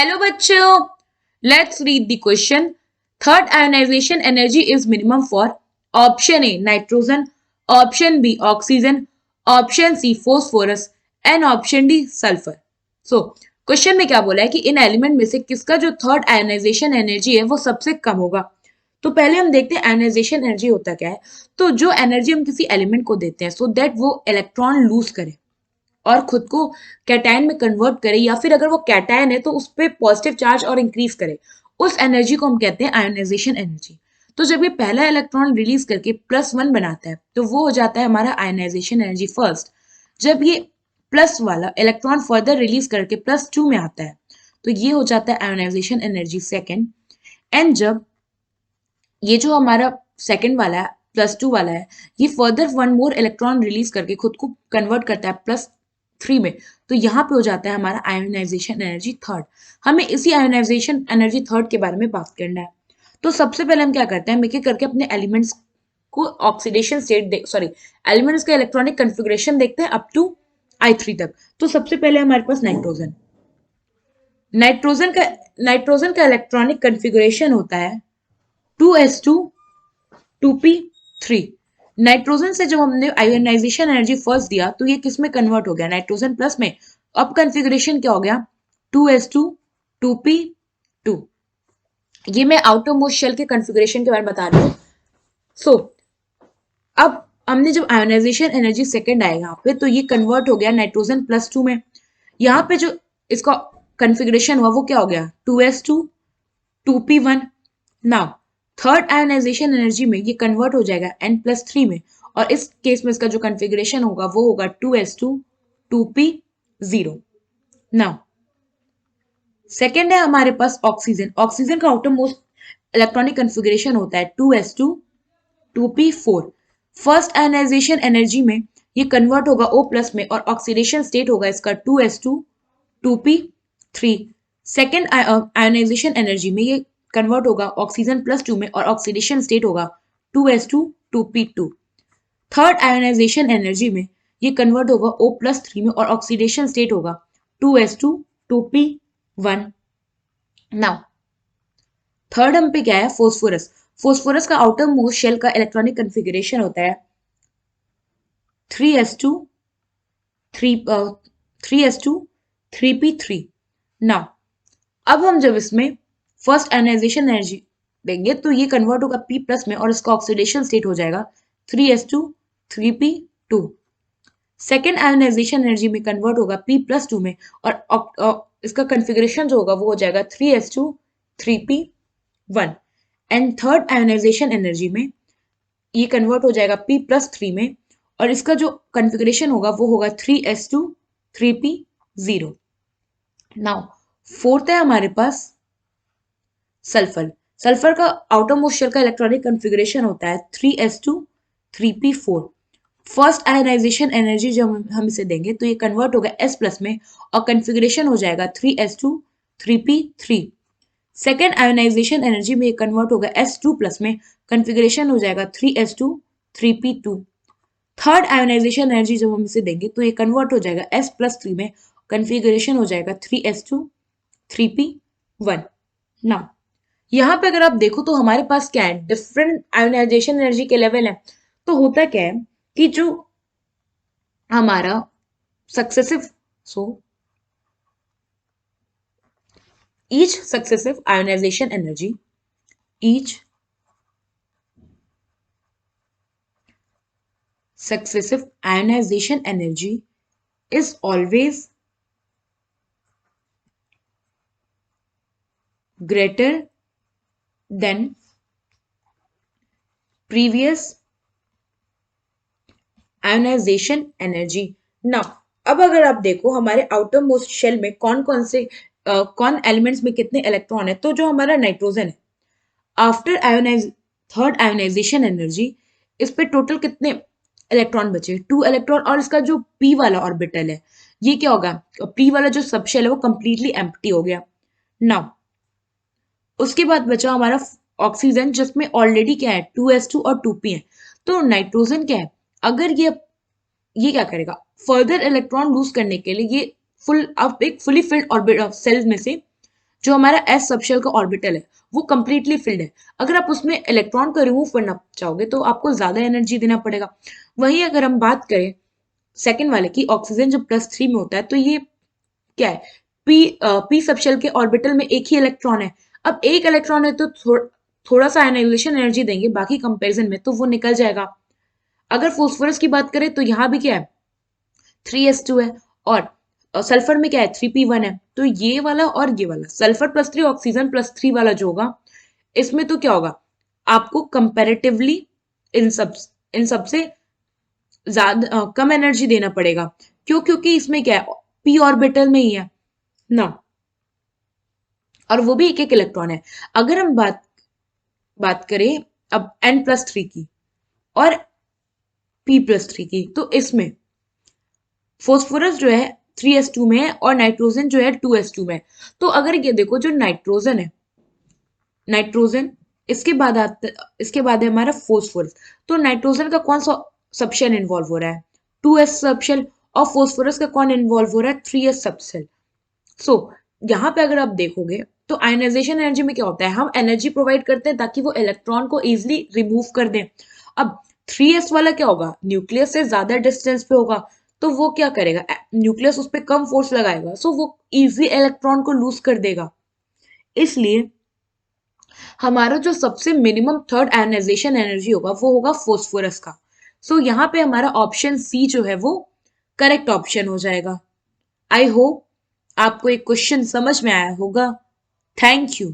Hello बच्चों, let's read the question. Third ionization energy is minimum for option A nitrogen, option B oxygen, option C phosphorus and option D sulphur. So question में क्या बोला है कि इन element में से किसका जो थर्ड आयोनाइजेशन एनर्जी है वो सबसे कम होगा. तो पहले हम देखते हैं आयोनाइजेशन एनर्जी होता क्या है. तो जो एनर्जी हम किसी एलिमेंट को देते हैं सो दैट वो इलेक्ट्रॉन लूज करे और खुद को कैटायन में कन्वर्ट करे, या फिर अगर वो कैटायन है तो उस पर पॉजिटिव चार्ज और इंक्रीज करे, उस एनर्जी को हम कहते हैं आयोनाइजेशन एनर्जी. तो जब ये पहला इलेक्ट्रॉन रिलीज करके +1 बनाता है तो वो हो जाता है हमारा आयोनाइजेशन एनर्जी फर्स्ट. जब ये प्लस वाला इलेक्ट्रॉन फर्दर रिलीज करके +2 में आता है तो ये हो जाता है आयोनाइजेशन एनर्जी सेकेंड. एंड जब ये जो हमारा सेकेंड वाला है +2 वाला है, ये further one more electron release करके खुद को कन्वर्ट करता है +3 में, तो यहाँ पे हो जाता है हमारा आयोनाइजेशन एनर्जी थर्ड. हमें इसी आयोनाइजेशन एनर्जी थर्ड के बारे में बात करना है. तो सबसे पहले हम क्या करते हैं, एक एक करके अपने एलिमेंट्स को ऑक्सीडेशन स्टेट सॉरी एलिमेंट्स का इलेक्ट्रॉनिक कन्फिग्रेशन देखते हैं अप टू I3 तक. तो सबसे पहले हमारे पास नाइट्रोजन. नाइट्रोजन का इलेक्ट्रॉनिक कन्फिग्रेशन होता है 2s2 2p3. नाइट्रोजन से जब हमने आयोनाइजेशन एनर्जी फर्स्ट दिया तो ये किस में कन्वर्ट हो गया, नाइट्रोजन प्लस में. अब कन्फिग्रेशन क्या हो गया, 2s2 2p2. ये मैं आउटर मोस्ट शेल के कन्फिग्रेशन के बारे में बता रही हूँ. सो अब हमने जब आयोनाइजेशन एनर्जी सेकेंड आया यहाँ पे तो ये कन्वर्ट हो गया नाइट्रोजन +2 में. यहाँ पे जो इसका कन्फिग्रेशन हुआ वो क्या हो गया, 2s2 2p1. Now third ionization energy में ये कन्वर्ट हो जाएगा N+3 में, और इस केस में इसका जो कन्फिग्रेशन होगा वो होगा 2s2 2p0. नाउ सेकेंड है हमारे पास ऑक्सीजन. ऑक्सीजन का आउटर मोस्ट इलेक्ट्रॉनिक कन्फिग्रेशन होता है 2s2 2p4. First ionization energy में ये कन्वर्ट होगा O+ में और ऑक्सीडेशन स्टेट होगा इसका 2s2 2p3. Second ionization energy में ये कन्वर्ट होगा ऑक्सीजन +2 में और ऑक्सीडेशन स्टेट होगा 2s2 2p2. Third ionization energy में ये कन्वर्ट होगा O+3 में और ऑक्सीडेशन स्टेट होगा 2s2 2p1. नाउ थर्ड हम पे क्या है, फोस्फोरस. फोस्फोरस का आउटर मोस्ट शेल का इलेक्ट्रॉनिक कन्फिग्रेशन होता है 3s2 3s2 3p3. नाउ अब हम जब इसमें फर्स्ट आयोनाइजेशन एनर्जी देंगे तो ये कन्वर्ट होगा P+ में और इसका ऑक्सीडेशन स्टेट हो जाएगा 3s2 3p2. Second ionization energy में कन्वर्ट होगा P+2 में और इसका कन्फिग्रेशन जो होगा वो हो जाएगा 3s2 3p1. And third ionization energy में ये कन्वर्ट हो जाएगा P+3 में और इसका जो कन्फिग्रेशन होगा वो होगा 3s2 3p0. नाउ फोर्थ है हमारे पास सल्फर. सल्फर का आउटर मोस्ट शेल का इलेक्ट्रॉनिक कन्फिग्रेशन होता है 3s2 3p4. First ionization energy जब हम इसे देंगे तो ये कन्वर्ट होगा S+ में और कन्फिग्रेशन हो जाएगा 3s2 3p3. Second ionization energy में ये कन्वर्ट होगा S2+ में, कन्फिग्रेशन हो जाएगा 3s2 3p2. Third ionization energy जब हम इसे देंगे तो ये कन्वर्ट हो जाएगा S+3 में, कन्फिग्रेशन हो जाएगा 3s2 3p1. नाउ यहाँ पे अगर आप देखो तो हमारे पास क्या है, डिफरेंट आयोनाइजेशन एनर्जी के लेवल है. तो होता क्या है कि जो हमारा successive each successive ionization energy is always greater than previous ionization energy. Now अब अगर आप देखो हमारे आउटर मोस्ट शेल में कौन एलिमेंट्स में कितने इलेक्ट्रॉन है, तो जो हमारा नाइट्रोजन है आफ्टर थर्ड आयोनाइजेशन एनर्जी इस पे टोटल कितने इलेक्ट्रॉन बचे, 2 इलेक्ट्रॉन. और इसका जो p वाला ऑर्बिटल है ये क्या होगा, p वाला जो सबशेल है वो कंप्लीटली एम्प्टी हो गया. नाउ उसके बाद बचा हमारा ऑक्सीजन जिसमें ऑलरेडी क्या है 2s2 और 2p है. तो नाइट्रोजन क्या है, अगर ये क्या करेगा, फर्दर इलेक्ट्रॉन लूज करने के लिए ये अब एक फुली फिल्ड ऑर्बिट सेल में से जो हमारा एस सबशेल का ऑर्बिटल है वो कंप्लीटली फिल्ड है। अगर आप उसमें इलेक्ट्रॉन को रिमूव करना चाहोगे तो आपको ज्यादा एनर्जी देना पड़ेगा। वहीं अगर हम बात करें सेकंड वाले की, ऑक्सीजन जब +3 में होता है तो ये क्या है, पी सबशेल के ऑर्बिटल में एक ही इलेक्ट्रॉन है। अब एक इलेक्ट्रॉन है तो थोड़ा सा आयनाइजेशन एनर्जी देंगे, बाकी कंपैरिजन में तो वो निकल जाएगा। अगर फोस्फोरस की बात करें तो यहाँ भी क्या है, 3s2 है, और सल्फर में क्या है, 3p1 है। तो ये वाला और ये वाला, सल्फर +3 ऑक्सीजन +3 वाला जो होगा, इसमें तो क्या होगा, आपको कंपैरेटिवली इन सब से ज्यादा कम एनर्जी देना पड़ेगा। क्यों? क्योंकि इसमें क्या है, पी ऑर्बिटल में ही है ना, और वो भी एक एक इलेक्ट्रॉन है। अगर हम बात बात करें अब n+3 की और p+3 की, तो इसमें फोस्फोरस जो है 3s2 में है और नाइट्रोजन जो है 2s2 में है। तो अगर ये देखो, जो नाइट्रोजन है, नाइट्रोजन इसके बाद है हमारा फोस्फोरस। तो नाइट्रोजन का कौन सा सबशेल इन्वॉल्व हो रहा है, 2s सबशेल, और फोस्फोरस का कौन इन्वॉल्व हो रहा है, 3s सबशेल। सो यहाँ पे अगर आप देखोगे तो आयनाइजेशन एनर्जी में क्या होता है, हम एनर्जी प्रोवाइड करते हैं ताकि वो इलेक्ट्रॉन को इजिली रिमूव कर दें। अब 3s वाला क्या होगा, न्यूक्लियस से ज्यादा डिस्टेंस पे होगा, तो वो क्या करेगा, न्यूक्लियस उस पर कम फोर्स लगाएगा, सो वो इजी इलेक्ट्रॉन को लूज कर देगा। इसलिए हमारा जो सबसे मिनिमम थर्ड आयनाइजेशन एनर्जी होगा वो होगा फोस्फोरस का। सो यहाँ पे हमारा ऑप्शन सी जो है वो करेक्ट ऑप्शन हो जाएगा। आई होप आपको एक क्वेश्चन समझ में आया होगा। Thank you.